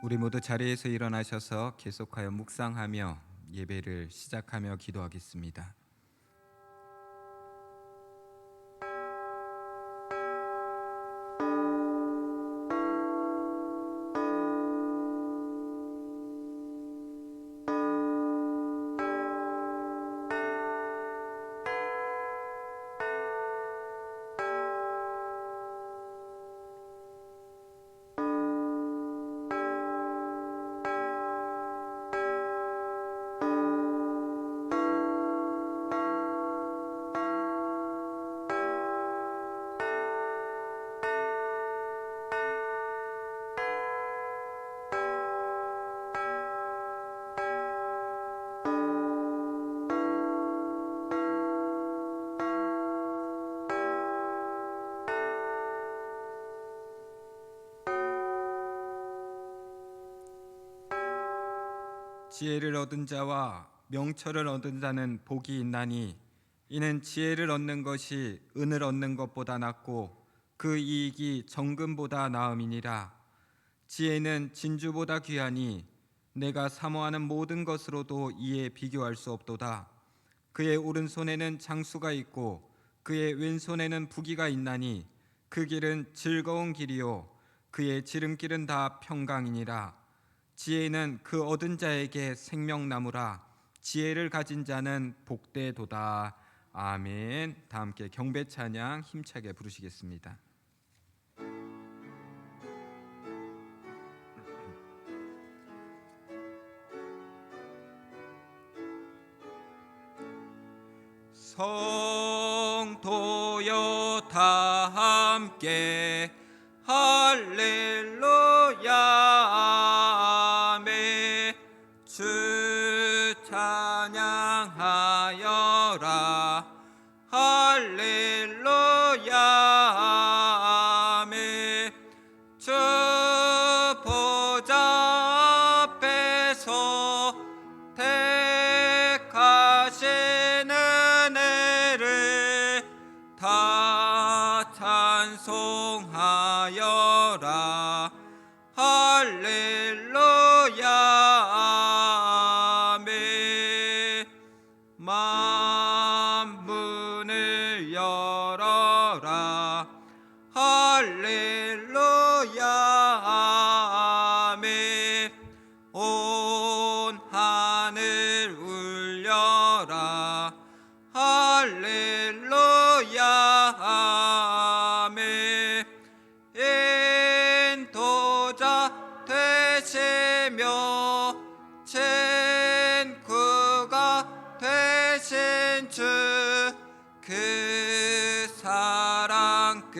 우리 모두 자리에서 일어나셔서 계속하여 묵상하며 예배를 시작하며 기도하겠습니다. 지혜를 얻은 자와 명철을 얻은 자는 복이 있나니 이는 지혜를 얻는 것이 은을 얻는 것보다 낫고 그 이익이 정금보다 나음이니라. 지혜는 진주보다 귀하니 내가 사모하는 모든 것으로도 이에 비교할 수 없도다. 그의 오른손에는 장수가 있고 그의 왼손에는 부귀가 있나니 그 길은 즐거운 길이요 그의 지름길은 다 평강이니라. 지혜는 그 얻은 자에게 생명나무라. 지혜를 가진 자는 복되도다. 아멘. 다 함께 경배 찬양 힘차게 부르시겠습니다. 성도여 다 함께 할렐루야 아멘. 주 찬양하여라 할렐루야 아멘. 주 보좌 앞에서 택하시는 은혜를 다 찬송하여라 할렐루야 아멘. 만문을 열어라 할렐루야 아멘. 온 하늘 울려라 할렐루야 아멘. 인도자 되시며 친구가 되신 주 그 사랑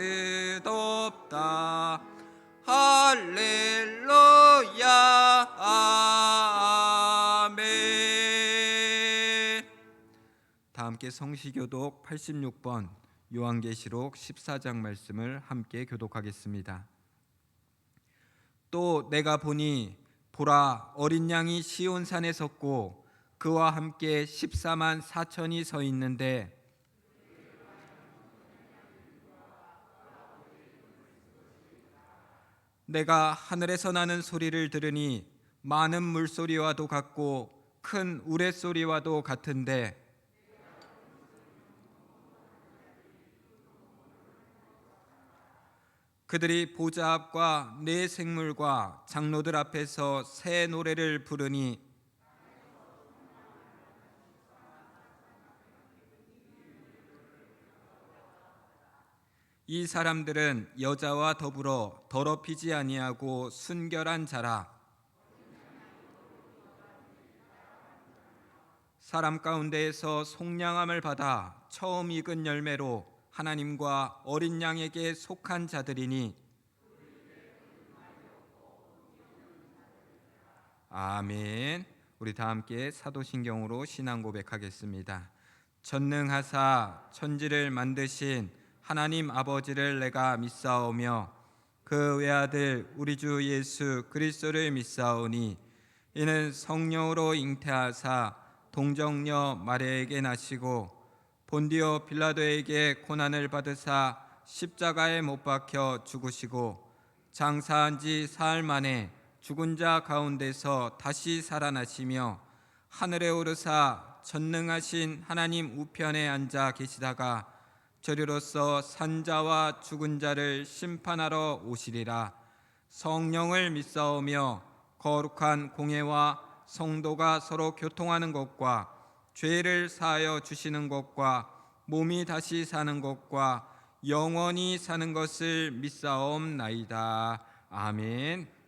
끝없다 할렐루야 아멘. 다 함께 성시교독 86번 요한계시록 14장 말씀을 함께 교독하겠습니다. 또 내가 보니 보라 어린 양이 시온산에 섰고 그와 함께 14만 4천이 서 있는데 내가 하늘에서 나는 소리를 들으니 많은 물소리와도 같고 큰 우레소리와도 같은데 그들이 보좌 앞과 네 생물과 장로들 앞에서 새 노래를 부르니 이 사람들은 여자와 더불어 더럽히지 아니하고 순결한 자라. 사람 가운데에서 속량함을 받아 처음 익은 열매로 하나님과 어린 양에게 속한 자들이니 아멘. 우리 다 함께 사도신경으로 신앙 고백하겠습니다. 전능하사 천지를 만드신 하나님 아버지를 내가 믿사오며 그 외아들 우리 주 예수 그리스도를 믿사오니 이는 성령으로 잉태하사 동정녀 마리아에게 나시고 본디오 빌라도에게 고난을 받으사 십자가에 못 박혀 죽으시고 장사한 지 사흘 만에 죽은 자 가운데서 다시 살아나시며 하늘에 오르사 전능하신 하나님 우편에 앉아 계시다가 저리로서 산자와 죽은 자를 심판하러 오시리라. 성령을 믿사오며 거룩한 공예와 성도가 서로 교통하는 것과 죄를 사하여 주시는 것과 몸이 다시 사는 것과 영원히 사는 것을 믿사옵나이다. 아멘.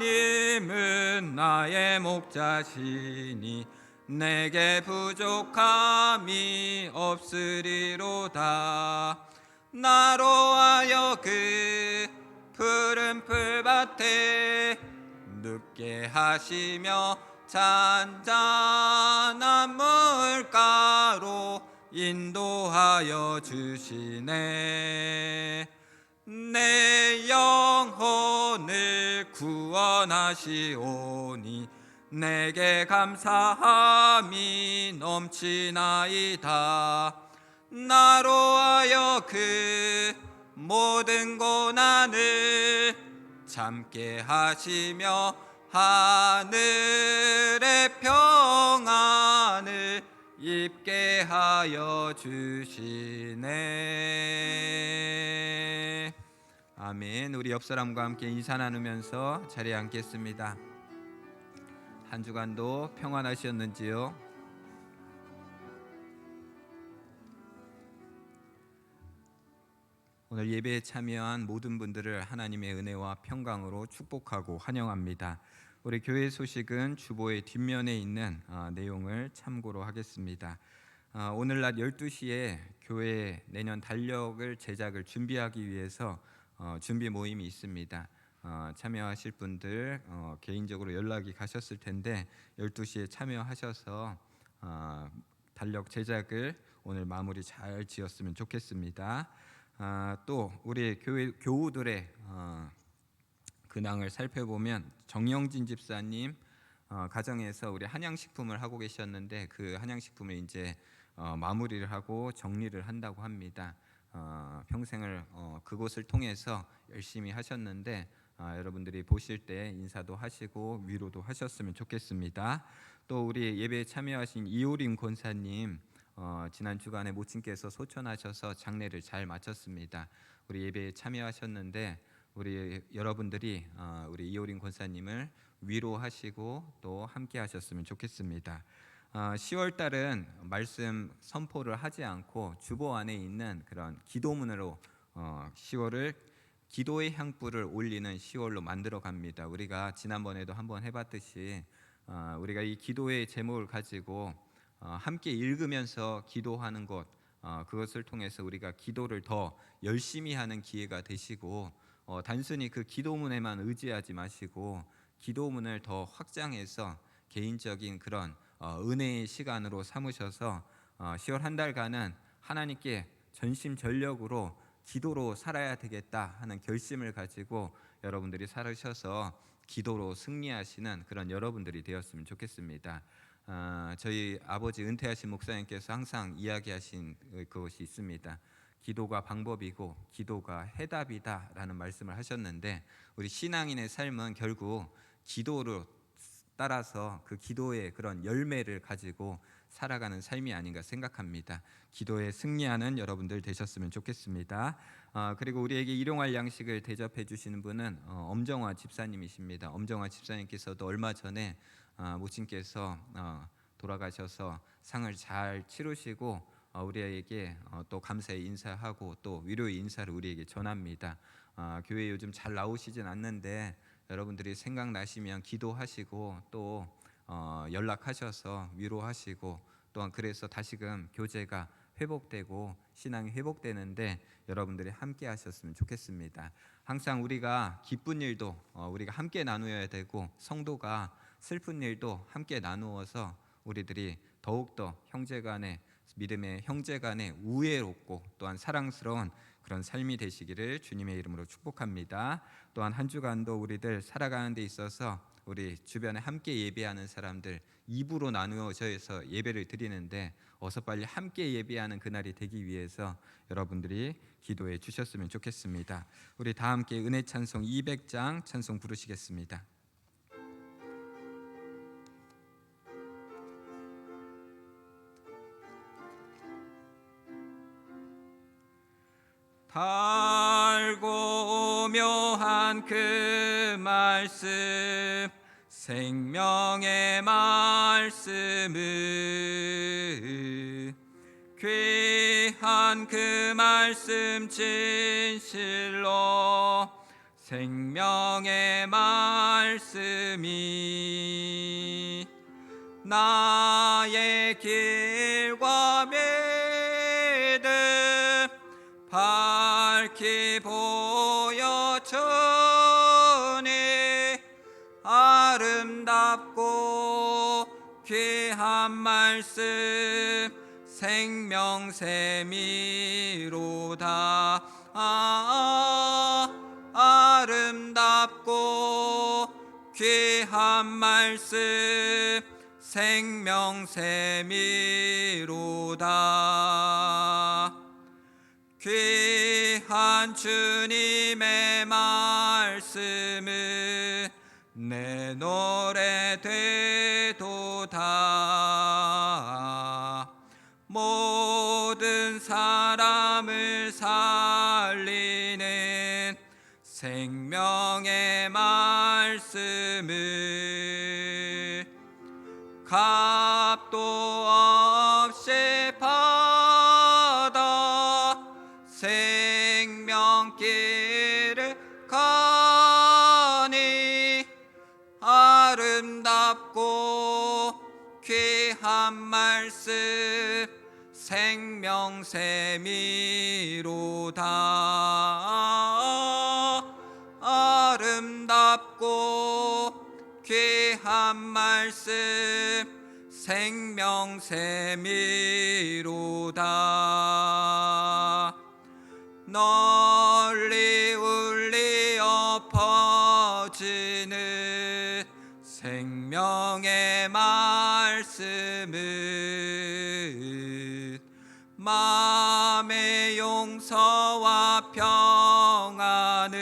하나님은 나의 목자시니 내게 부족함이 없으리로다. 나로 하여 그 푸른 풀밭에 눕게 하시며 잔잔한 물가로 인도하여 주시네. 내 영혼을 구원하시오니 내게 감사함이 넘치나이다. 나로 하여 그 모든 고난을 참게 하시며 하늘의 평안을 입게 하여 주시네. 아멘. 우리 옆 사람과 함께 인사 나누면서 자리에 앉겠습니다. 한 주간도 평안하셨는지요? 오늘 예배에 참여한 모든 분들을 하나님의 은혜와 평강으로 축복하고 환영합니다. 우리 교회 소식은 주보의 뒷면에 있는 내용을 참고로 하겠습니다. 오늘 낮 12시에 교회 내년 달력을 제작을 준비하기 위해서 준비 모임이 있습니다. 참여하실 분들 개인적으로 연락이 가셨을 텐데 12시에 참여하셔서 달력 제작을 오늘 마무리 잘 지었으면 좋겠습니다. 또 우리 교회 교우들의 근황을 살펴보면 정영진 집사님 가정에서 우리 한양식품을 하고 계셨는데 그 한양식품을 이제 마무리를 하고 정리를 한다고 합니다. 평생을 그곳을 통해서 열심히 하셨는데 여러분들이 보실 때 인사도 하시고 위로도 하셨으면 좋겠습니다. 또 우리 예배에 참여하신 이효림 권사님 지난 주간에 모친께서 소천하셔서 장례를 잘 마쳤습니다. 우리 예배에 참여하셨는데 우리 여러분들이 우리 이효림 권사님을 위로하시고 또 함께 하셨으면 좋겠습니다. 10월 달은 말씀 선포를 하지 않고 주보 안에 있는 그런 기도문으로 10월을 기도의 향불을 올리는 10월로 만들어 갑니다. 우리가 지난번에도 한번 해봤듯이 우리가 이 기도의 제목을 가지고 함께 읽으면서 기도하는 것, 그것을 통해서 우리가 기도를 더 열심히 하는 기회가 되시고 단순히 그 기도문에만 의지하지 마시고 기도문을 더 확장해서 개인적인 그런 은혜의 시간으로 삼으셔서 10월 한 달간은 하나님께 전심전력으로 기도로 살아야 되겠다 하는 결심을 가지고 여러분들이 살으셔서 기도로 승리하시는 그런 여러분들이 되었으면 좋겠습니다. 저희 아버지 은퇴하신 목사님께서 항상 이야기하신 그것이 있습니다. 기도가 방법이고 기도가 해답이다라는 말씀을 하셨는데 우리 신앙인의 삶은 결국 기도로 따라서 그 기도의 그런 열매를 가지고 살아가는 삶이 아닌가 생각합니다. 기도에 승리하는 여러분들 되셨으면 좋겠습니다. 그리고 우리에게 일용할 양식을 대접해 주시는 분은 엄정화 집사님이십니다. 엄정화 집사님께서도 얼마 전에 모친께서 돌아가셔서 상을 잘 치르시고 우리에게 또 감사의 인사하고 또 위로의 인사를 우리에게 전합니다. 교회 요즘 잘 나오시진 않는데 여러분들이 생각나시면 기도하시고 또 연락하셔서 위로하시고 또한 그래서 다시금 교제가 회복되고 신앙이 회복되는데 여러분들이 함께 하셨으면 좋겠습니다. 항상 우리가 기쁜 일도 우리가 함께 나누어야 되고 성도가 슬픈 일도 함께 나누어서 우리들이 더욱더 형제간의 믿음의 형제간의 우애롭고 또한 사랑스러운 그런 삶이 되시기를 주님의 이름으로 축복합니다. 또한 한 주간도 우리들 살아가는 데 있어서 우리 주변에 함께 예배하는 사람들 2부로 나누어져서 예배를 드리는데 어서 빨리 함께 예배하는 그날이 되기 위해서 여러분들이 기도해 주셨으면 좋겠습니다. 우리 다 함께 은혜 찬송 200장 찬송 부르시겠습니다. 달고 묘한 그 말씀 생명의 말씀을 귀한 그 말씀 진실로 생명의 말씀이 나의 길과 믿음 밝히 보여주니 아름답고 귀한 말씀 생명샘이로다. 아름답고 귀한 말씀 생명샘이로다. 귀한 주님의 말씀은 내 노래 되도다. 모든 사람을 살리는 생명의 말씀을 값도 없이 받아 생명길을 가니 아름답고 귀한 말씀 생명샘이로다. 아름답고 귀한 말씀 생명샘이로다. 널리 울리어 퍼지는 생명의 말씀은 마음의 용서와 평안을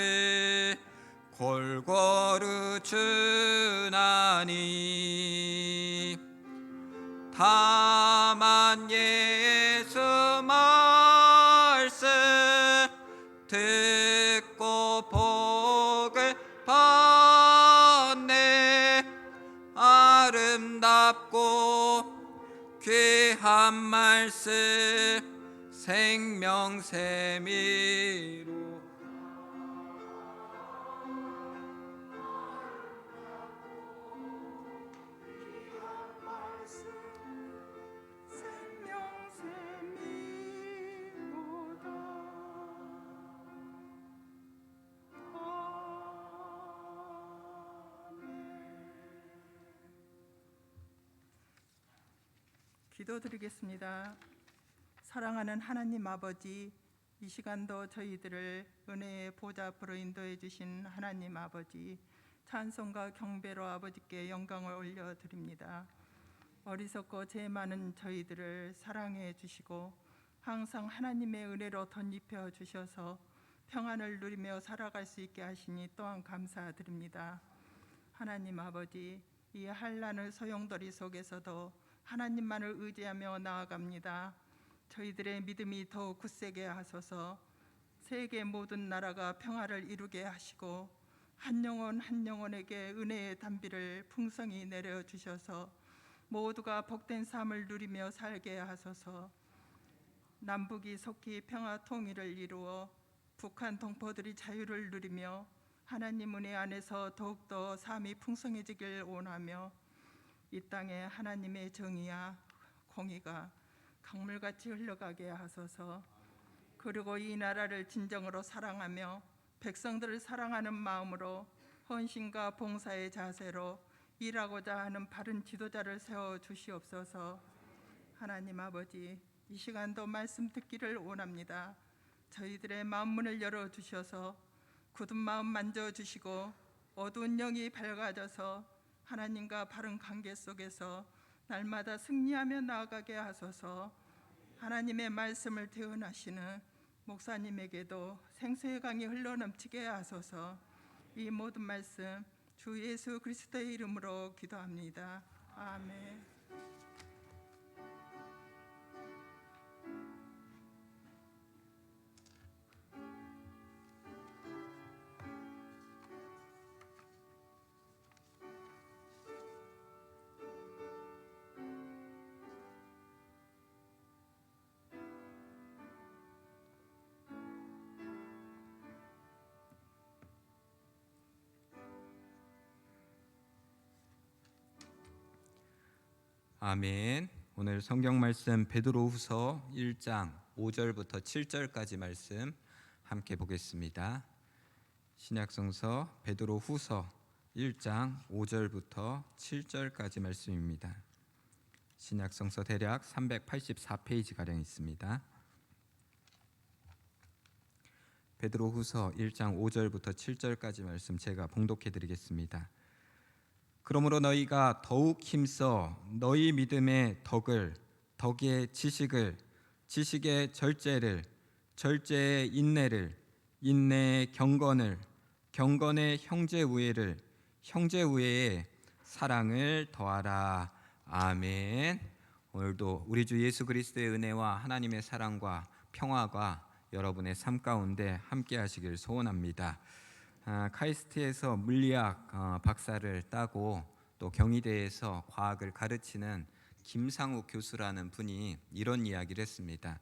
골고루 주나니 다만 예수 말씀 듣고 복을 받네. 아름답고 귀한 말씀 생명샘이로 기도드리겠습니다. 사랑하는 하나님 아버지, 이 시간도 저희들을 은혜의 보좌 앞으로 인도해 주신 하나님 아버지, 찬송과 경배로 아버지께 영광을 올려드립니다. 어리석고 죄 많은 저희들을 사랑해 주시고 항상 하나님의 은혜로 덧입혀 주셔서 평안을 누리며 살아갈 수 있게 하시니 또한 감사드립니다. 하나님 아버지, 이 한란의 소용돌이 속에서도 하나님만을 의지하며 나아갑니다. 저희들의 믿음이 더욱 굳세게 하소서. 세계 모든 나라가 평화를 이루게 하시고 한 영혼 한 영혼에게 은혜의 단비를 풍성히 내려주셔서 모두가 복된 삶을 누리며 살게 하소서. 남북이 속히 평화 통일을 이루어 북한 동포들이 자유를 누리며 하나님 은혜 안에서 더욱더 삶이 풍성해지길 원하며 이 땅에 하나님의 정의와 공의가 강물같이 흘러가게 하소서. 그리고 이 나라를 진정으로 사랑하며 백성들을 사랑하는 마음으로 헌신과 봉사의 자세로 일하고자 하는 바른 지도자를 세워 주시옵소서. 하나님 아버지, 이 시간도 말씀 듣기를 원합니다. 저희들의 마음문을 열어 주셔서 굳은 마음 만져 주시고 어두운 영이 밝아져서 하나님과 바른 관계 속에서 날마다 승리하며 나아가게 하소서. 하나님의 말씀을 대언하시는 목사님에게도 생수의 강이 흘러넘치게 하소서. 이 모든 말씀 주 예수 그리스도의 이름으로 기도합니다. 아멘. 아멘. 오늘 성경 말씀 베드로후서 1장 5절부터 7절까지 말씀 함께 보겠습니다. 신약성서 베드로후서 1장 5절부터 7절까지 말씀입니다. 신약성서 대략 384페이지 가량 있습니다. 베드로후서 1장 5절부터 7절까지 말씀 제가 봉독해 드리겠습니다. 그러므로 너희가 더욱 힘써 너희 믿음의 덕을, 덕의 지식을, 지식의 절제를, 절제의 인내를, 인내의 경건을, 경건의 형제 우애를, 형제 우애에 사랑을 더하라. 아멘. 오늘도 우리 주 예수 그리스도의 은혜와 하나님의 사랑과 평화가 여러분의 삶 가운데 함께 하시길 소원합니다. 카이스트에서 물리학 박사를 따고 또 경희대에서 과학을 가르치는 김상욱 교수라는 분이 이런 이야기를 했습니다.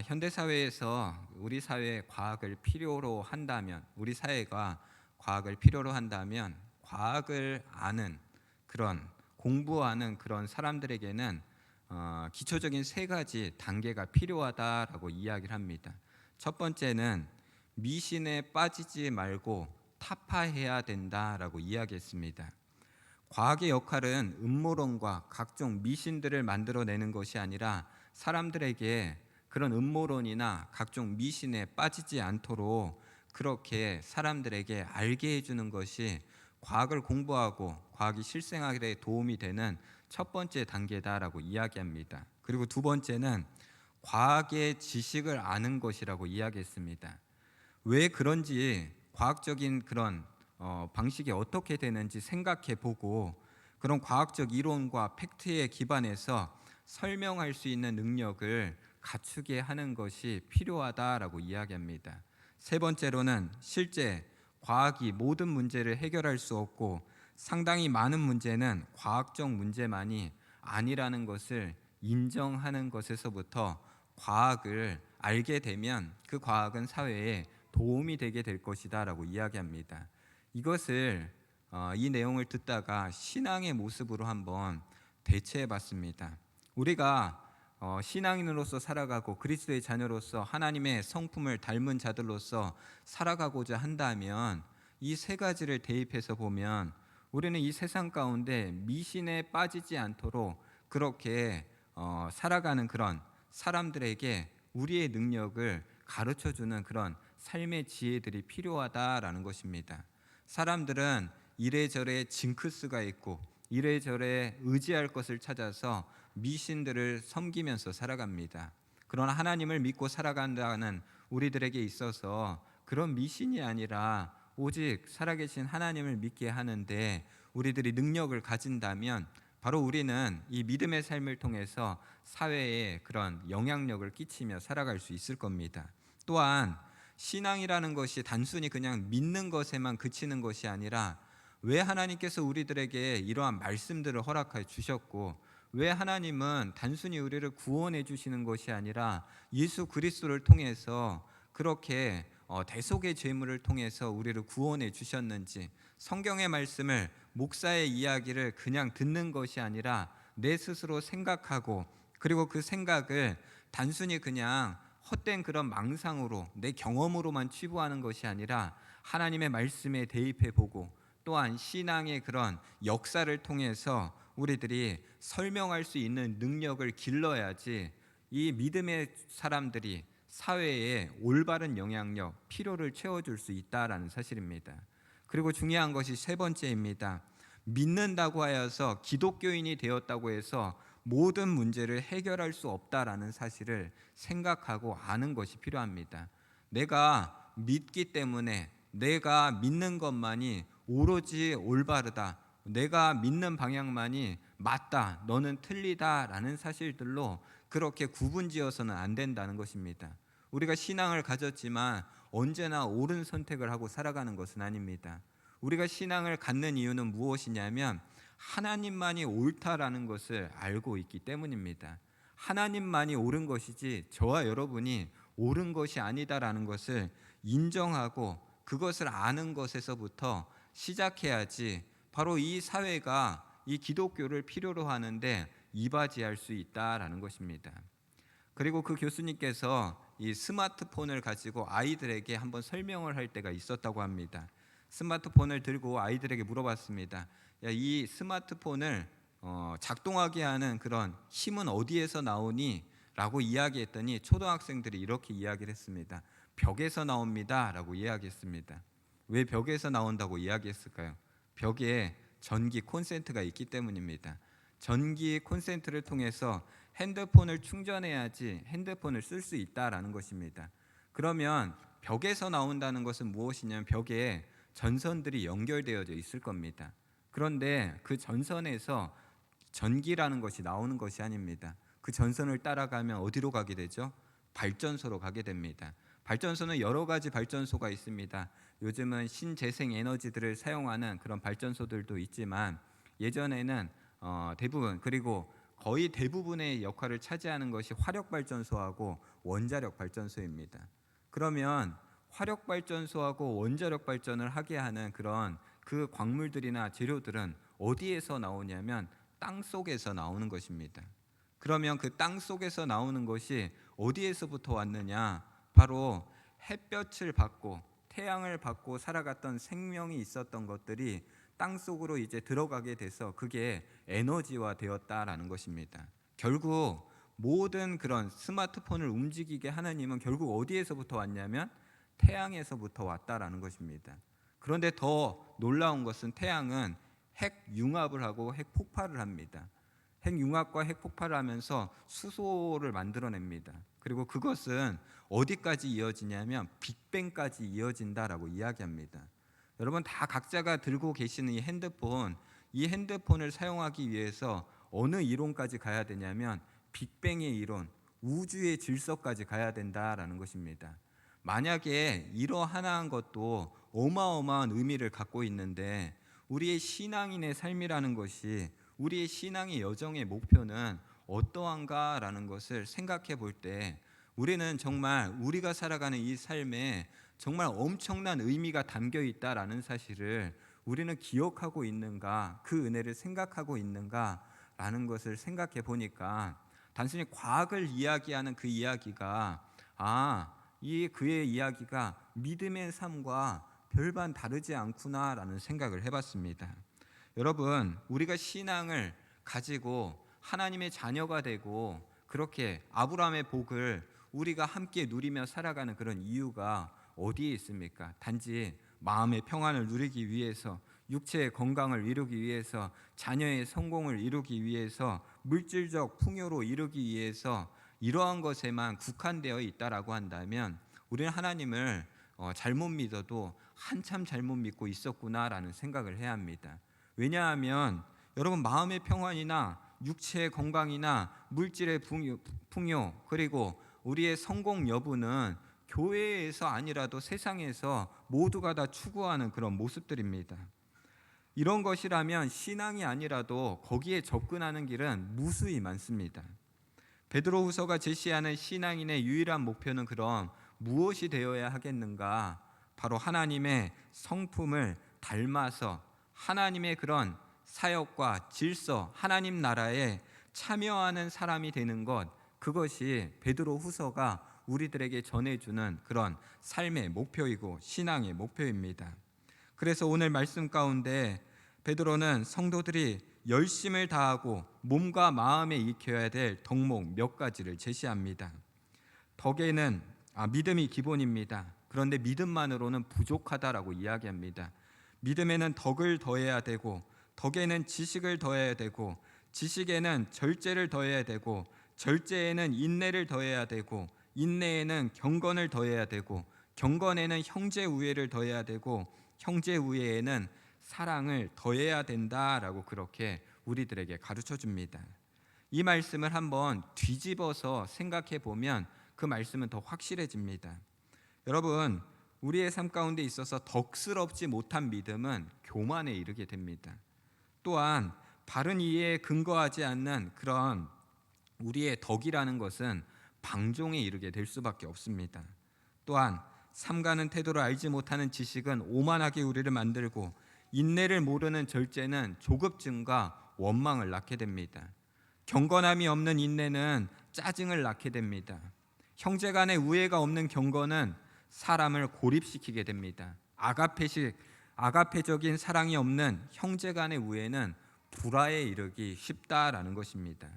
현대 사회에서 우리 사회에 과학을 필요로 한다면, 우리 사회가 과학을 필요로 한다면 과학을 아는 그런 공부하는 그런 사람들에게는 기초적인 세 가지 단계가 필요하다라고 이야기를 합니다. 첫 번째는 미신에 빠지지 말고 타파해야 된다라고 이야기했습니다. 과학의 역할은 음모론과 각종 미신들을 만들어내는 것이 아니라 사람들에게 그런 음모론이나 각종 미신에 빠지지 않도록 그렇게 사람들에게 알게 해주는 것이 과학을 공부하고 과학이 실생활에 도움이 되는 첫 번째 단계다라고 이야기합니다. 그리고 두 번째는 과학의 지식을 아는 것이라고 이야기했습니다. 왜 그런지 과학적인 그런 방식이 어떻게 되는지 생각해 보고 그런 과학적 이론과 팩트에 기반해서 설명할 수 있는 능력을 갖추게 하는 것이 필요하다라고 이야기합니다. 세 번째로는 실제 과학이 모든 문제를 해결할 수 없고 상당히 많은 문제는 과학적 문제만이 아니라는 것을 인정하는 것에서부터 과학을 알게 되면 그 과학은 사회에 도움이 되게 될 것이다 라고 이야기합니다. 이것을 이 내용을 듣다가 신앙의 모습으로 한번 대체해 봤습니다. 우리가 신앙인으로서 살아가고 그리스도의 자녀로서 하나님의 성품을 닮은 자들로서 살아가고자 한다면 이 세 가지를 대입해서 보면 우리는 이 세상 가운데 미신에 빠지지 않도록 그렇게 살아가는 그런 사람들에게 우리의 능력을 가르쳐주는 그런 삶의 지혜들이 필요하다라는 것입니다. 사람들은 이래저래 징크스가 있고 이래저래 의지할 것을 찾아서 미신들을 섬기면서 살아갑니다. 그러나 하나님을 믿고 살아간다는 우리들에게 있어서 그런 미신이 아니라 오직 살아계신 하나님을 믿게 하는데 우리들이 능력을 가진다면 바로 우리는 이 믿음의 삶을 통해서 사회에 그런 영향력을 끼치며 살아갈 수 있을 겁니다. 또한 신앙이라는 것이 단순히 그냥 믿는 것에만 그치는 것이 아니라 왜 하나님께서 우리들에게 이러한 말씀들을 허락해 주셨고 왜 하나님은 단순히 우리를 구원해 주시는 것이 아니라 예수 그리스도를 통해서 그렇게 대속의 제물을 통해서 우리를 구원해 주셨는지 성경의 말씀을 목사의 이야기를 그냥 듣는 것이 아니라 내 스스로 생각하고 그리고 그 생각을 단순히 그냥 헛된 그런 망상으로 내 경험으로만 치부하는 것이 아니라 하나님의 말씀에 대입해 보고 또한 신앙의 그런 역사를 통해서 우리들이 설명할 수 있는 능력을 길러야지 이 믿음의 사람들이 사회에 올바른 영향력, 필요를 채워줄 수 있다라는 사실입니다. 그리고 중요한 것이 세 번째입니다. 믿는다고 하여서 기독교인이 되었다고 해서 모든 문제를 해결할 수 없다라는 사실을 생각하고 아는 것이 필요합니다. 내가 믿기 때문에 내가 믿는 것만이 오로지 올바르다, 내가 믿는 방향만이 맞다, 너는 틀리다라는 사실들로 그렇게 구분지어서는 안 된다는 것입니다. 우리가 신앙을 가졌지만 언제나 옳은 선택을 하고 살아가는 것은 아닙니다. 우리가 신앙을 갖는 이유는 무엇이냐면 하나님만이 옳다라는 것을 알고 있기 때문입니다. 하나님만이 옳은 것이지 저와 여러분이 옳은 것이 아니다라는 것을 인정하고 그것을 아는 것에서부터 시작해야지 바로 이 사회가 이 기독교를 필요로 하는데 이바지할 수 있다라는 것입니다. 그리고 그 교수님께서 이 스마트폰을 가지고 아이들에게 한번 설명을 할 때가 있었다고 합니다. 스마트폰을 들고 아이들에게 물어봤습니다. 야, 이 스마트폰을 작동하게 하는 그런 힘은 어디에서 나오니? 라고 이야기했더니 초등학생들이 이렇게 이야기를 했습니다. 벽에서 나옵니다 라고 이야기했습니다. 왜 벽에서 나온다고 이야기했을까요? 벽에 전기 콘센트가 있기 때문입니다. 전기 콘센트를 통해서 핸드폰을 충전해야지 핸드폰을 쓸 수 있다라는 것입니다. 그러면 벽에서 나온다는 것은 무엇이냐면 벽에 전선들이 연결되어져 있을 겁니다. 그런데 그 전선에서 전기라는 것이 나오는 것이 아닙니다. 그 전선을 따라가면 어디로 가게 되죠? 발전소로 가게 됩니다. 발전소는 여러 가지 발전소가 있습니다. 요즘은 신재생 에너지들을 사용하는 그런 발전소들도 있지만 예전에는 대부분 그리고 거의 대부분의 역할을 차지하는 것이 화력 발전소하고 원자력 발전소입니다. 그러면 화력 발전소하고 원자력 발전을 하게 하는 그런 그 광물들이나 재료들은 어디에서 나오냐면 땅 속에서 나오는 것입니다. 그러면 그 땅 속에서 나오는 것이 어디에서부터 왔느냐? 바로 햇볕을 받고 태양을 받고 살아갔던 생명이 있었던 것들이 땅 속으로 이제 들어가게 돼서 그게 에너지화 되었다라는 것입니다. 결국 모든 그런 스마트폰을 움직이게 하나님은 결국 어디에서부터 왔냐면 태양에서부터 왔다라는 것입니다. 그런데 더 놀라운 것은 태양은 핵융합을 하고 핵폭발을 합니다. 핵융합과 핵폭발을 하면서 수소를 만들어냅니다. 그리고 그것은 어디까지 이어지냐면 빅뱅까지 이어진다라고 이야기합니다. 여러분 다 각자가 들고 계시는 이 핸드폰을 사용하기 위해서 어느 이론까지 가야 되냐면 빅뱅의 이론, 우주의 질서까지 가야 된다라는 것입니다. 만약에 이러한 것도 어마어마한 의미를 갖고 있는데 우리의 신앙인의 삶이라는 것이 우리의 신앙의 여정의 목표는 어떠한가라는 것을 생각해 볼 때 우리는 정말 우리가 살아가는 이 삶에 정말 엄청난 의미가 담겨 있다라는 사실을 우리는 기억하고 있는가, 그 은혜를 생각하고 있는가라는 것을 생각해 보니까 단순히 과학을 이야기하는 그 이야기가 이 그의 이야기가 믿음의 삶과 별반 다르지 않구나라는 생각을 해봤습니다. 여러분, 우리가 신앙을 가지고 하나님의 자녀가 되고 그렇게 아브라함의 복을 우리가 함께 누리며 살아가는 그런 이유가 어디에 있습니까? 단지 마음의 평안을 누리기 위해서, 육체의 건강을 이루기 위해서, 자녀의 성공을 이루기 위해서, 물질적 풍요로 이루기 위해서 이러한 것에만 국한되어 있다라고 한다면 우리는 하나님을 잘못 믿어도 한참 잘못 믿고 있었구나라는 생각을 해야 합니다. 왜냐하면 여러분 마음의 평안이나 육체의 건강이나 물질의 풍요 그리고 우리의 성공 여부는 교회에서 아니라도 세상에서 모두가 다 추구하는 그런 모습들입니다. 이런 것이라면 신앙이 아니라도 거기에 접근하는 길은 무수히 많습니다. 베드로후서가 제시하는 신앙인의 유일한 목표는 그럼 무엇이 되어야 하겠는가? 바로 하나님의 성품을 닮아서 하나님의 그런 사역과 질서, 하나님 나라에 참여하는 사람이 되는 것, 그것이 베드로후서가 우리들에게 전해주는 그런 삶의 목표이고 신앙의 목표입니다. 그래서 오늘 말씀 가운데 베드로는 성도들이 열심을 다하고 몸과 마음에 익혀야 될 덕목 몇 가지를 제시합니다. 믿음이 기본입니다. 그런데 믿음만으로는 부족하다라고 이야기합니다. 믿음에는 덕을 더해야 되고, 덕에는 지식을 더해야 되고, 지식에는 절제를 더해야 되고, 절제에는 인내를 더해야 되고, 인내에는 경건을 더해야 되고, 경건에는 형제 우애를 더해야 되고, 형제 우애에는 사랑을 더해야 된다라고 그렇게 우리들에게 가르쳐 줍니다. 이 말씀을 한번 뒤집어서 생각해 보면 그 말씀은 더 확실해집니다. 여러분, 우리의 삶 가운데 있어서 덕스럽지 못한 믿음은 교만에 이르게 됩니다. 또한 바른 이해에 근거하지 않는 그런 우리의 덕이라는 것은 방종에 이르게 될 수밖에 없습니다. 또한 삼가는 태도를 알지 못하는 지식은 오만하게 우리를 만들고, 인내를 모르는 절제는 조급증과 원망을 낳게 됩니다. 경건함이 없는 인내는 짜증을 낳게 됩니다. 형제 간의 우애가 없는 경건은 사람을 고립시키게 됩니다. 아가페적인 사랑이 없는 형제 간의 우애는 불화에 이르기 쉽다라는 것입니다.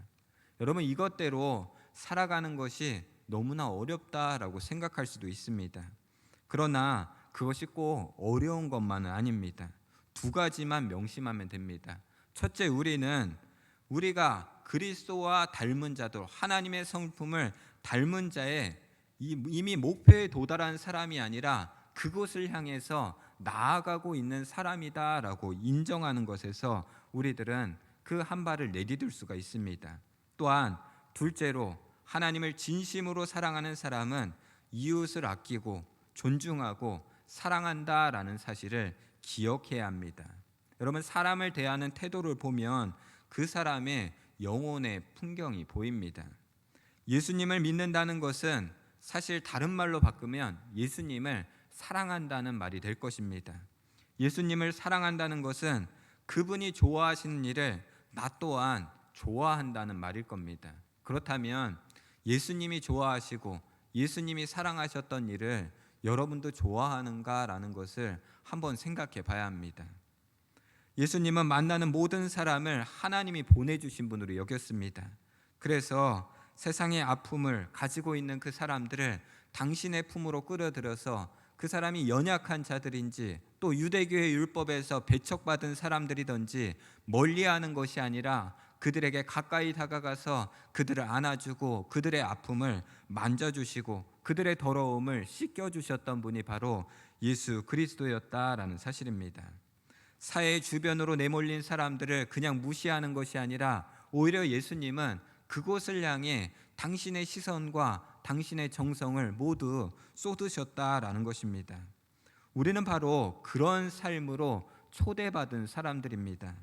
여러분, 이것대로 살아가는 것이 너무나 어렵다라고 생각할 수도 있습니다. 그러나 그것이 꼭 어려운 것만은 아닙니다. 두 가지만 명심하면 됩니다. 첫째, 우리가 그리스도와 닮은 자들, 하나님의 성품을 닮은 자의 이미 목표에 도달한 사람이 아니라 그곳을 향해서 나아가고 있는 사람이다라고 인정하는 것에서 우리들은 그 한 발을 내디딜 수가 있습니다. 또한 둘째로, 하나님을 진심으로 사랑하는 사람은 이웃을 아끼고 존중하고 사랑한다라는 사실을 기억해야 합니다. 여러분, 사람을 대하는 태도를 보면 그 사람의 영혼의 풍경이 보입니다. 예수님을 믿는다는 것은 사실 다른 말로 바꾸면 예수님을 사랑한다는 말이 될 것입니다. 예수님을 사랑한다는 것은 그분이 좋아하시는 일을 나 또한 좋아한다는 말일 겁니다. 그렇다면 예수님이 좋아하시고 예수님이 사랑하셨던 일을 여러분도 좋아하는가라는 것을 한번 생각해 봐야 합니다. 예수님은 만나는 모든 사람을 하나님이 보내주신 분으로 여겼습니다. 그래서 세상의 아픔을 가지고 있는 그 사람들을 당신의 품으로 끌어들여서 그 사람이 연약한 자들인지 또 유대교의 율법에서 배척받은 사람들이든지 멀리하는 것이 아니라 그들에게 가까이 다가가서 그들을 안아주고 그들의 아픔을 만져주시고 그들의 더러움을 씻겨주셨던 분이 바로 예수 그리스도였다라는 사실입니다. 사회 주변으로 내몰린 사람들을 그냥 무시하는 것이 아니라 오히려 예수님은 그곳을 향해 당신의 시선과 당신의 정성을 모두 쏟으셨다라는 것입니다. 우리는 바로 그런 삶으로 초대받은 사람들입니다.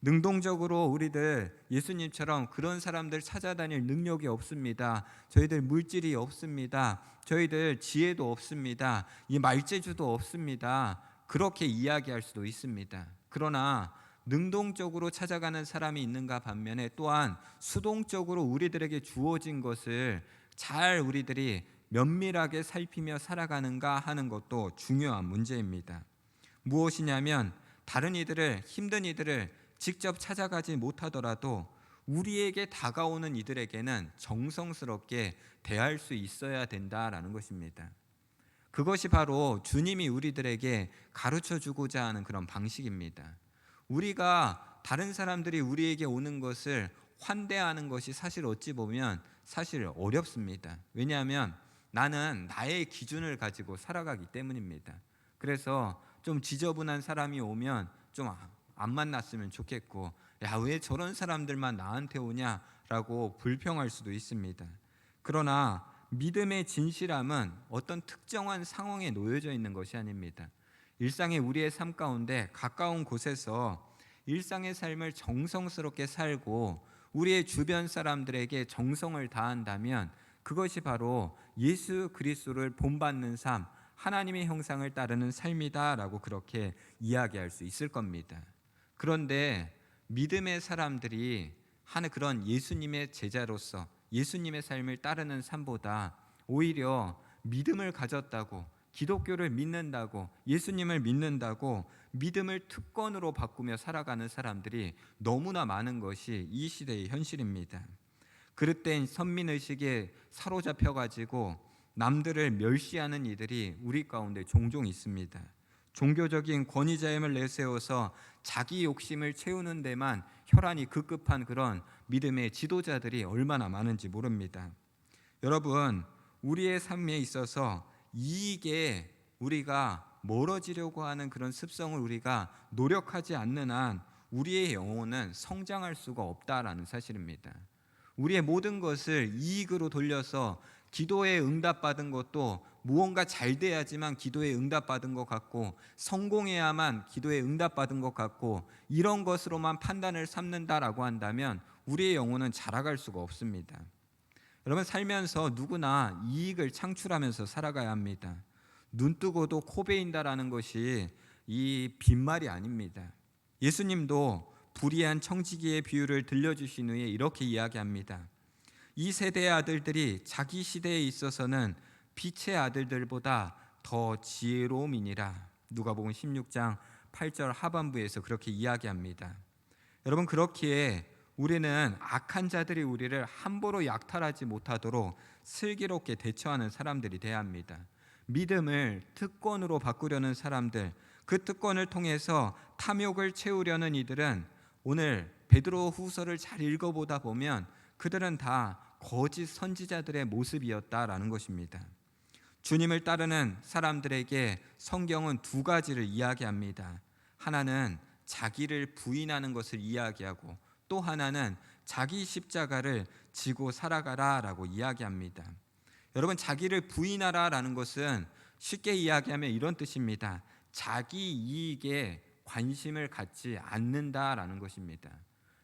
능동적으로 우리들 예수님처럼 그런 사람들 찾아다닐 능력이 없습니다. 저희들 물질이 없습니다. 저희들 지혜도 없습니다. 이 말재주도 없습니다. 그렇게 이야기할 수도 있습니다. 그러나 능동적으로 찾아가는 사람이 있는가 반면에 또한 수동적으로 우리들에게 주어진 것을 잘 우리들이 면밀하게 살피며 살아가는가 하는 것도 중요한 문제입니다. 무엇이냐면 다른 이들을, 힘든 이들을 직접 찾아가지 못하더라도 우리에게 다가오는 이들에게는 정성스럽게 대할 수 있어야 된다라는 것입니다. 그것이 바로 주님이 우리들에게 가르쳐주고자 하는 그런 방식입니다. 우리가 다른 사람들이 우리에게 오는 것을 환대하는 것이 사실 어찌 보면 사실 어렵습니다. 왜냐하면 나는 나의 기준을 가지고 살아가기 때문입니다. 그래서 좀 지저분한 사람이 오면 좀 안 만났으면 좋겠고, 야, 왜 저런 사람들만 나한테 오냐라고 불평할 수도 있습니다. 그러나 믿음의 진실함은 어떤 특정한 상황에 놓여져 있는 것이 아닙니다. 일상의 우리의 삶 가운데 가까운 곳에서 일상의 삶을 정성스럽게 살고 우리의 주변 사람들에게 정성을 다한다면 그것이 바로 예수 그리스도를 본받는 삶, 하나님의 형상을 따르는 삶이다라고 그렇게 이야기할 수 있을 겁니다. 그런데 믿음의 사람들이 하는 그런 예수님의 제자로서 예수님의 삶을 따르는 삶보다 오히려 믿음을 가졌다고, 기독교를 믿는다고, 예수님을 믿는다고 믿음을 특권으로 바꾸며 살아가는 사람들이 너무나 많은 것이 이 시대의 현실입니다. 그릇된 선민의식에 사로잡혀가지고 남들을 멸시하는 이들이 우리 가운데 종종 있습니다. 종교적인 권위자임을 내세워서 자기 욕심을 채우는 데만 혈안이 급급한 그런 믿음의 지도자들이 얼마나 많은지 모릅니다. 여러분, 우리의 삶에 있어서 이익에 우리가 멀어지려고 하는 그런 습성을 우리가 노력하지 않는 한 우리의 영혼은 성장할 수가 없다라는 사실입니다. 우리의 모든 것을 이익으로 돌려서 기도에 응답받은 것도 무언가 잘 돼야지만 기도에 응답받은 것 같고, 성공해야만 기도에 응답받은 것 같고, 이런 것으로만 판단을 삼는다라고 한다면 우리의 영혼은 자라갈 수가 없습니다. 여러분, 살면서 누구나 이익을 창출하면서 살아가야 합니다. 눈 뜨고도 코 베인다라는 것이 이 빈말이 아닙니다. 예수님도 불의한 청지기의 비유를 들려주신 후에 이렇게 이야기합니다. 이 세대의 아들들이 자기 시대에 있어서는 빛의 아들들보다 더 지혜로움이니라. 누가복음 16장 8절 하반부에서 그렇게 이야기합니다. 여러분, 그렇기에 우리는 악한 자들이 우리를 함부로 약탈하지 못하도록 슬기롭게 대처하는 사람들이 되어야 합니다. 믿음을 특권으로 바꾸려는 사람들, 그 특권을 통해서 탐욕을 채우려는 이들은 오늘 베드로 후서를 잘 읽어보다 보면 그들은 다 거짓 선지자들의 모습이었다라는 것입니다. 주님을 따르는 사람들에게 성경은 두 가지를 이야기합니다. 하나는 자기를 부인하는 것을 이야기하고, 또 하나는 자기 십자가를 지고 살아가라라고 이야기합니다. 여러분, 자기를 부인하라라는 것은 쉽게 이야기하면 이런 뜻입니다. 자기 이익에 관심을 갖지 않는다라는 것입니다.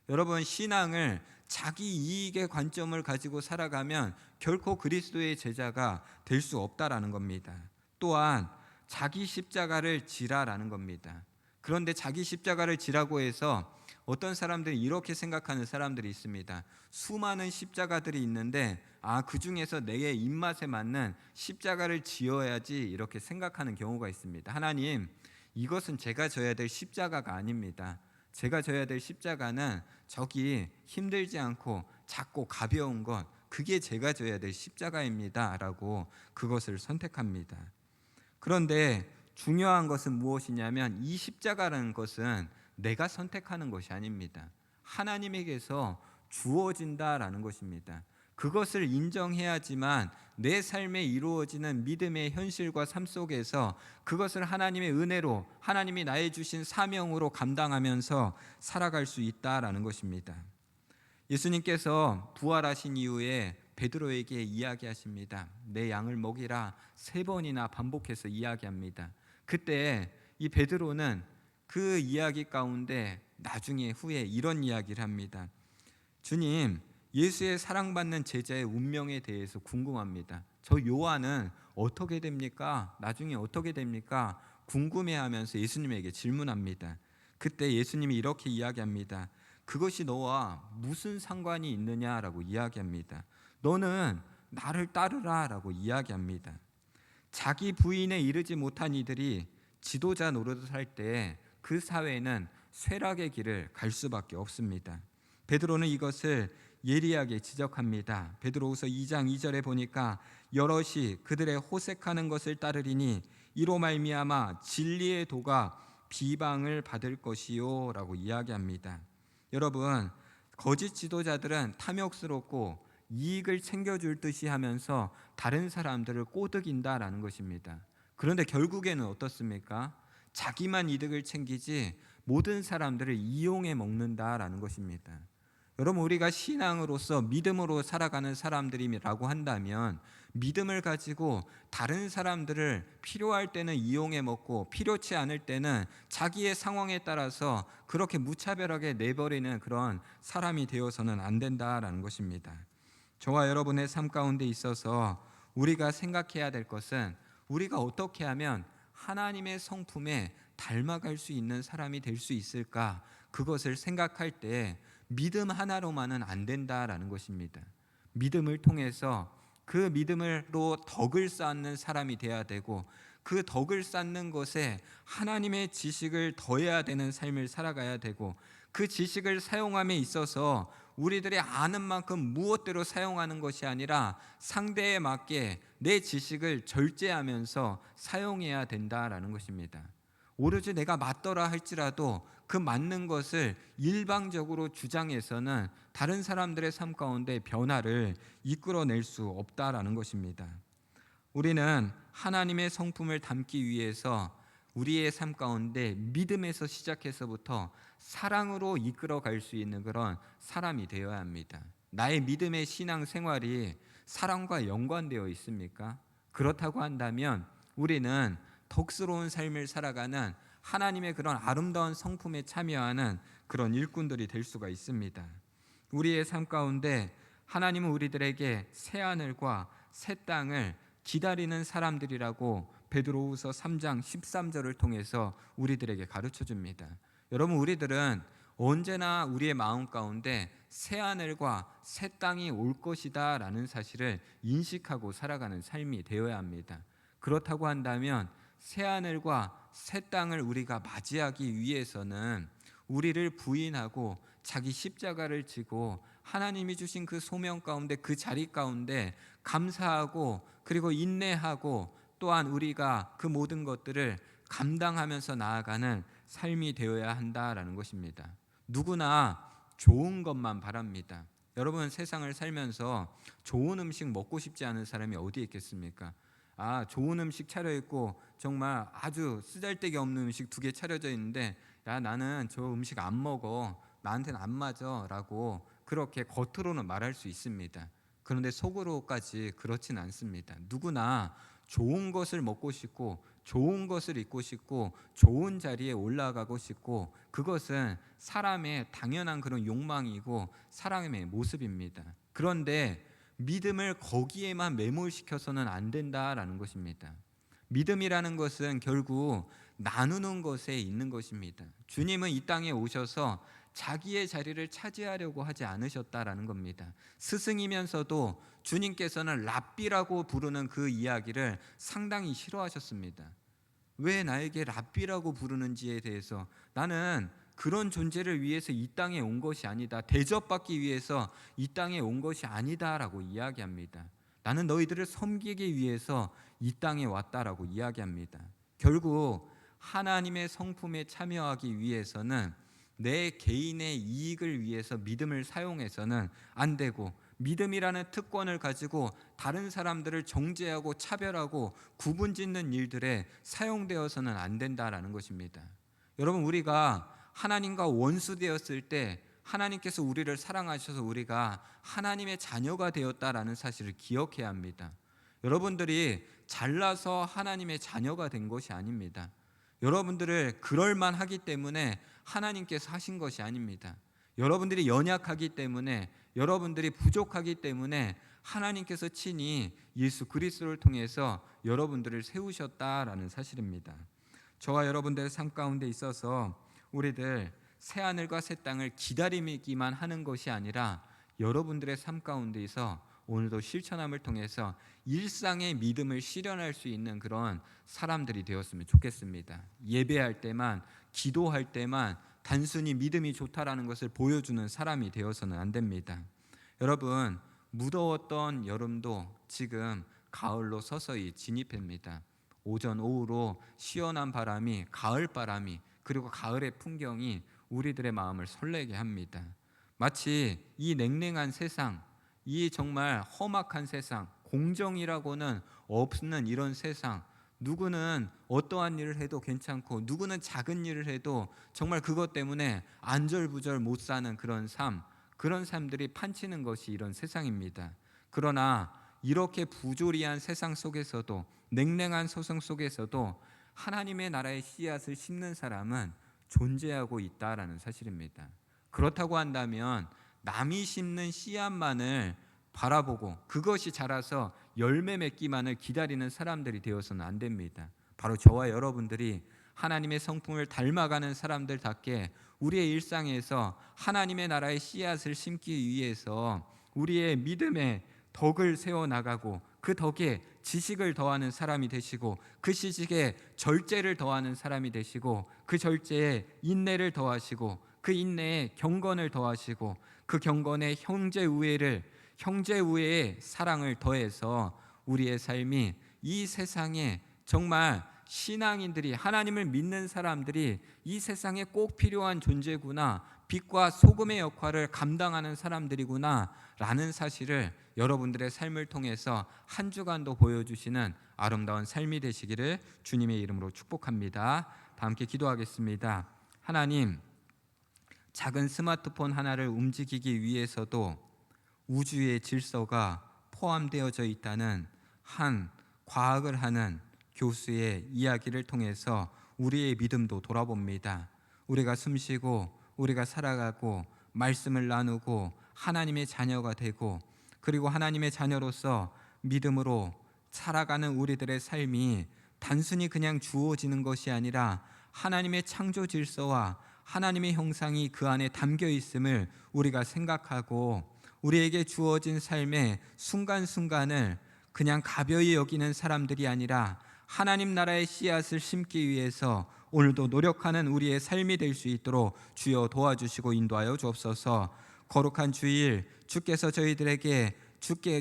여러분, 신앙을 자기 이익의 관점을 가지고 살아가면 결코 그리스도의 제자가 될 수 없다라는 겁니다. 또한 자기 십자가를 지라라는 겁니다. 그런데 자기 십자가를 지라고 해서 어떤 사람들이 이렇게 생각하는 사람들이 있습니다. 수많은 십자가들이 있는데 그 중에서 내 입맛에 맞는 십자가를 지어야지, 이렇게 생각하는 경우가 있습니다. 하나님, 이것은 제가 져야 될 십자가가 아닙니다. 제가 져야 될 십자가는 저기 힘들지 않고 작고 가벼운 것, 그게 제가 져야 될 십자가입니다 라고 그것을 선택합니다. 그런데 중요한 것은 무엇이냐면 이 십자가라는 것은 내가 선택하는 것이 아닙니다. 하나님에게서 주어진다라는 것입니다. 그것을 인정해야지만 내 삶에 이루어지는 믿음의 현실과 삶 속에서 그것을 하나님의 은혜로, 하나님이 나의 주신 사명으로 감당하면서 살아갈 수 있다라는 것입니다. 예수님께서 부활하신 이후에 베드로에게 이야기하십니다. 내 양을 먹이라 3번이나 반복해서 이야기합니다. 그때 이 베드로는 그 이야기 가운데 나중에 후에 이런 이야기를 합니다. 주님, 예수의 사랑받는 제자의 운명에 대해서 궁금합니다. 저 요한은 어떻게 됩니까? 나중에 어떻게 됩니까? 궁금해하면서 예수님에게 질문합니다. 그때 예수님이 이렇게 이야기합니다. 그것이 너와 무슨 상관이 있느냐라고 이야기합니다. 너는 나를 따르라 라고 이야기합니다. 자기 부인에 이르지 못한 이들이 지도자 노릇을 할 때 그 사회는 쇠락의 길을 갈 수밖에 없습니다. 베드로는 이것을 예리하게 지적합니다. 베드로후서 2장 2절에 보니까 여럿이 그들의 호색하는 것을 따르리니 이로 말미암아 진리의 도가 비방을 받을 것이요 라고 이야기합니다. 여러분, 거짓 지도자들은 탐욕스럽고 이익을 챙겨줄 듯이 하면서 다른 사람들을 꼬드긴다라는 것입니다. 그런데 결국에는 어떻습니까? 자기만 이득을 챙기지 모든 사람들을 이용해 먹는다라는 것입니다. 여러분, 우리가 신앙으로서 믿음으로 살아가는 사람들이라고 한다면 믿음을 가지고 다른 사람들을 필요할 때는 이용해 먹고 필요치 않을 때는 자기의 상황에 따라서 그렇게 무차별하게 내버리는 그런 사람이 되어서는 안 된다라는 것입니다. 저와 여러분의 삶 가운데 있어서 우리가 생각해야 될 것은 우리가 어떻게 하면 하나님의 성품에 닮아갈 수 있는 사람이 될 수 있을까? 그것을 생각할 때 믿음 하나로만은 안 된다라는 것입니다. 믿음을 통해서 그 믿음으로 덕을 쌓는 사람이 돼야 되고, 그 덕을 쌓는 것에 하나님의 지식을 더해야 되는 삶을 살아가야 되고, 그 지식을 사용함에 있어서 우리들이 아는 만큼 무엇대로 사용하는 것이 아니라 상대에 맞게 내 지식을 절제하면서 사용해야 된다라는 것입니다. 오로지 내가 맞더라 할지라도 그 맞는 것을 일방적으로 주장해서는 다른 사람들의 삶 가운데 변화를 이끌어낼 수 없다라는 것입니다. 우리는 하나님의 성품을 담기 위해서 우리의 삶 가운데 믿음에서 시작해서부터 사랑으로 이끌어 갈 수 있는 그런 사람이 되어야 합니다. 나의 믿음의 신앙 생활이 사랑과 연관되어 있습니까? 그렇다고 한다면 우리는 덕스러운 삶을 살아가는 하나님의 그런 아름다운 성품에 참여하는 그런 일꾼들이 될 수가 있습니다. 우리의 삶 가운데 하나님은 우리들에게 새 하늘과 새 땅을 기다리는 사람들이라고 베드로후서 3장 13절을 통해서 우리들에게 가르쳐 줍니다. 여러분, 우리들은 언제나 우리의 마음 가운데 새 하늘과 새 땅이 올 것이다 라는 사실을 인식하고 살아가는 삶이 되어야 합니다. 그렇다고 한다면 새 하늘과 새 땅을 우리가 맞이하기 위해서는 우리를 부인하고 자기 십자가를 지고 하나님이 주신 그 소명 가운데, 그 자리 가운데 감사하고 그리고 인내하고 또한 우리가 그 모든 것들을 감당하면서 나아가는 삶이 되어야 한다라는 것입니다. 누구나 좋은 것만 바랍니다. 여러분, 세상을 살면서 좋은 음식 먹고 싶지 않은 사람이 어디 있겠습니까? 좋은 음식 차려있고 정말 아주 쓰잘데기 없는 음식 2개 차려져 있는데, 야, 나는 저 음식 안 먹어, 나한테는 안 맞아 라고 그렇게 겉으로는 말할 수 있습니다. 그런데 속으로까지 그렇진 않습니다. 누구나 좋은 것을 먹고 싶고 좋은 것을 입고 싶고 좋은 자리에 올라가고 싶고, 그것은 사람의 당연한 그런 욕망이고 사람의 모습입니다. 그런데 믿음을 거기에만 매몰시켜서는 안 된다라는 것입니다. 믿음이라는 것은 결국 나누는 것에 있는 것입니다. 주님은 이 땅에 오셔서 자기의 자리를 차지하려고 하지 않으셨다라는 겁니다. 스승이면서도 주님께서는 랍비라고 부르는 그 이야기를 상당히 싫어하셨습니다. 왜 나에게 랍비라고 부르는지에 대해서, 나는 그런 존재를 위해서 이 땅에 온 것이 아니다, 대접받기 위해서 이 땅에 온 것이 아니다라고 이야기합니다. 나는 너희들을 섬기기 위해서 이 땅에 왔다라고 이야기합니다. 결국 하나님의 성품에 참여하기 위해서는 내 개인의 이익을 위해서 믿음을 사용해서는 안 되고, 믿음이라는 특권을 가지고 다른 사람들을 정죄하고 차별하고 구분짓는 일들에 사용되어서는 안 된다라는 것입니다. 여러분, 우리가 하나님과 원수되었을 때 하나님께서 우리를 사랑하셔서 우리가 하나님의 자녀가 되었다라는 사실을 기억해야 합니다. 여러분들이 잘나서 하나님의 자녀가 된 것이 아닙니다. 여러분들을 그럴만하기 때문에 하나님께서 하신 것이 아닙니다. 여러분들이 연약하기 때문에, 여러분들이 부족하기 때문에 하나님께서 친히 예수 그리스도를 통해서 여러분들을 세우셨다라는 사실입니다. 저와 여러분들의 삶 가운데 있어서 우리들 새 하늘과 새 땅을 기다리기만 하는 것이 아니라 여러분들의 삶 가운데서 오늘도 실천함을 통해서 일상의 믿음을 실현할 수 있는 그런 사람들이 되었으면 좋겠습니다. 예배할 때만, 기도할 때만 단순히 믿음이 좋다라는 것을 보여주는 사람이 되어서는 안 됩니다. 여러분, 무더웠던 여름도 지금 가을로 서서히 진입합니다. 오전 오후로 시원한 바람이, 가을 바람이, 그리고 가을의 풍경이 우리들의 마음을 설레게 합니다. 마치 이 냉랭한 세상, 이 정말 험악한 세상, 공정이라고는 없는 이런 세상, 누구는 어떠한 일을 해도 괜찮고 누구는 작은 일을 해도 정말 그것 때문에 안절부절 못 사는 그런 삶, 그런 삶들이 판치는 것이 이런 세상입니다. 그러나 이렇게 부조리한 세상 속에서도, 냉랭한 소성 속에서도 하나님의 나라의 씨앗을 심는 사람은 존재하고 있다라는 사실입니다. 그렇다고 한다면 남이 심는 씨앗만을 바라보고 그것이 자라서 열매 맺기만을 기다리는 사람들이 되어서는 안 됩니다. 바로 저와 여러분들이 하나님의 성품을 닮아가는 사람들답게 우리의 일상에서 하나님의 나라의 씨앗을 심기 위해서 우리의 믿음의 덕을 세워나가고, 그 덕에 지식을 더하는 사람이 되시고, 그 지식에 절제를 더하는 사람이 되시고, 그 절제에 인내를 더하시고, 그 인내에 경건을 더하시고, 그 경건에 형제 우애에 사랑을 더해서 우리의 삶이 이 세상에 정말 신앙인들이, 하나님을 믿는 사람들이 이 세상에 꼭 필요한 존재구나, 빛과 소금의 역할을 감당하는 사람들이구나 라는 사실을 여러분들의 삶을 통해서 한 주간도 보여주시는 아름다운 삶이 되시기를 주님의 이름으로 축복합니다. 다 함께 기도하겠습니다. 하나님, 작은 스마트폰 하나를 움직이기 위해서도 우주의 질서가 포함되어져 있다는 한 과학을 하는 교수의 이야기를 통해서 우리의 믿음도 돌아봅니다. 우리가 숨쉬고 우리가 살아가고 말씀을 나누고 하나님의 자녀가 되고, 그리고 하나님의 자녀로서 믿음으로 살아가는 우리들의 삶이 단순히 그냥 주어지는 것이 아니라 하나님의 창조 질서와 하나님의 형상이 그 안에 담겨 있음을 우리가 생각하고, 우리에게 주어진 삶의 순간순간을 그냥 가벼이 여기는 사람들이 아니라 하나님 나라의 씨앗을 심기 위해서 오늘도 노력하는 우리의 삶이 될 수 있도록 주여 도와주시고 인도하여 주옵소서. 거룩한 주일, 주께서 저희들에게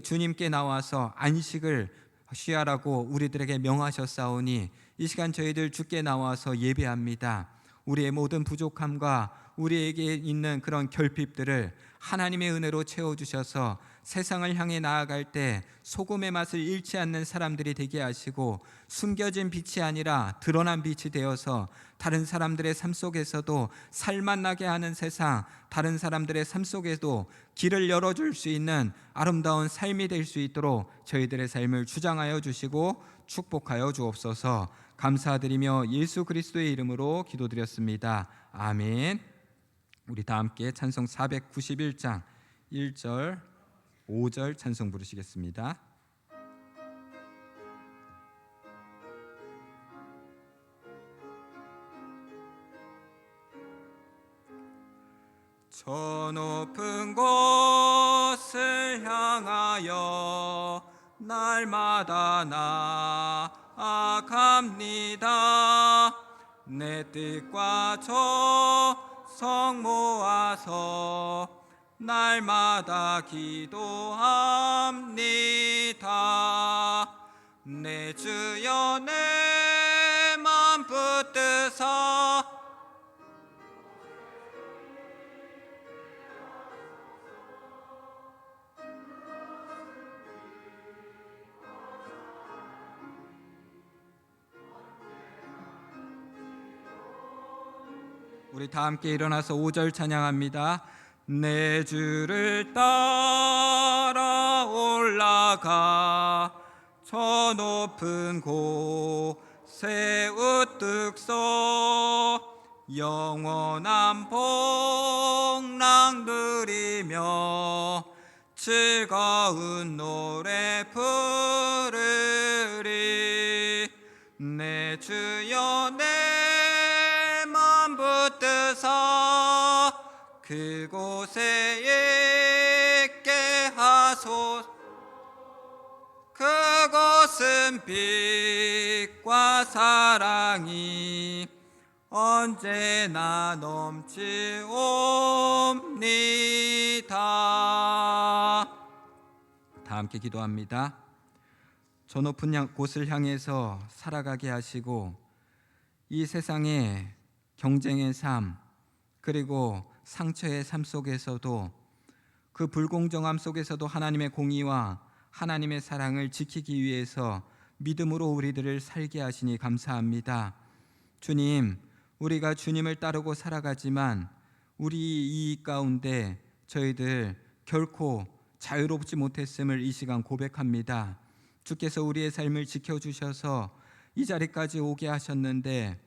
주님께 나와서 안식을 취하라고 우리들에게 명하셨사오니 이 시간 저희들 주께 나와서 예배합니다. 우리의 모든 부족함과 우리에게 있는 그런 결핍들을 하나님의 은혜로 채워주셔서 세상을 향해 나아갈 때 소금의 맛을 잃지 않는 사람들이 되게 하시고, 숨겨진 빛이 아니라 드러난 빛이 되어서 다른 사람들의 삶 속에서도 살맛 나게 하는 세상, 다른 사람들의 삶 속에도 길을 열어줄 수 있는 아름다운 삶이 될 수 있도록 저희들의 삶을 주장하여 주시고 축복하여 주옵소서. 감사드리며 예수 그리스도의 이름으로 기도드렸습니다. 아멘. 우리 다 함께 찬송 491장 1절 5절 찬송 부르시겠습니다. 저 높은 곳을 향하여 날마다 나아갑니다. 내 뜻과 저성 모아서 날마다 기도합니다. 내 주여 내 맘 붙드사 우리 다 함께 일어나서 5절 찬양합니다. 내 주를 따라 올라가 저 높은 곳에 우뚝 서 영원한 복락 누리며 즐거운 노래 부르리. 내 주여 내 맘 붙드사 그곳에 있게 하소서. 그곳은 빛과 사랑이 언제나 넘치옵니다. 다 함께 기도합니다. 저 높은 곳을 향해서 살아가게 하시고, 이 세상의 경쟁의 삶, 그리고 상처의 삶 속에서도, 그 불공정함 속에서도 하나님의 공의와 하나님의 사랑을 지키기 위해서 믿음으로 우리들을 살게 하시니 감사합니다. 주님, 우리가 주님을 따르고 살아가지만 우리 이익 가운데 저희들 결코 자유롭지 못했음을 이 시간 고백합니다. 주께서 우리의 삶을 지켜주셔서 이 자리까지 오게 하셨는데,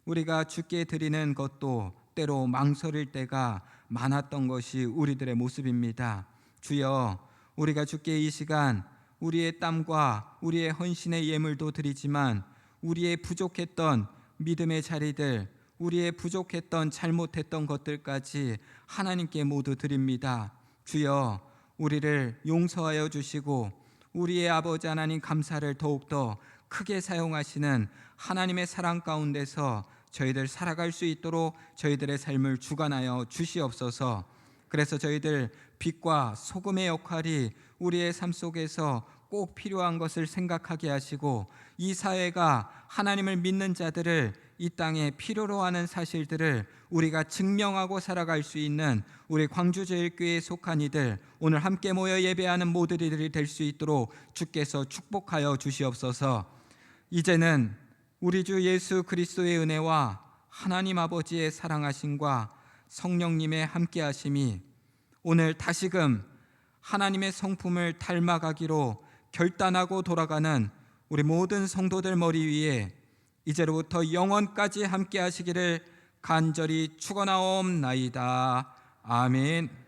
우리가 주께 드리는 것도 때로 망설일 때가 많았던 것이 우리들의 모습입니다. 주여, 우리가 주께 이 시간 우리의 땀과 우리의 헌신의 예물도 드리지만 우리의 부족했던 믿음의 자리들, 우리의 부족했던 잘못했던 것들까지 하나님께 모두 드립니다. 주여, 우리를 용서하여 주시고 우리의 아버지 하나님 감사를 더욱더 크게 사용하시는 하나님의 사랑 가운데서 저희들 살아갈 수 있도록 저희들의 삶을 주관하여 주시옵소서. 그래서 저희들 빛과 소금의 역할이 우리의 삶 속에서 꼭 필요한 것을 생각하게 하시고 이 사회가 하나님을 믿는 자들을 이 땅에 필요로 하는 사실들을 우리가 증명하고 살아갈 수 있는 우리 광주제일교회에 속한 이들, 오늘 함께 모여 예배하는 모두들이 될 수 있도록 주께서 축복하여 주시옵소서. 이제는 우리 주 예수 그리스도의 은혜와 하나님 아버지의 사랑하심과 성령님의 함께하심이 오늘 다시금 하나님의 성품을 닮아가기로 결단하고 돌아가는 우리 모든 성도들 머리 위에 이제로부터 영원까지 함께하시기를 간절히 축원하옵나이다. 아멘.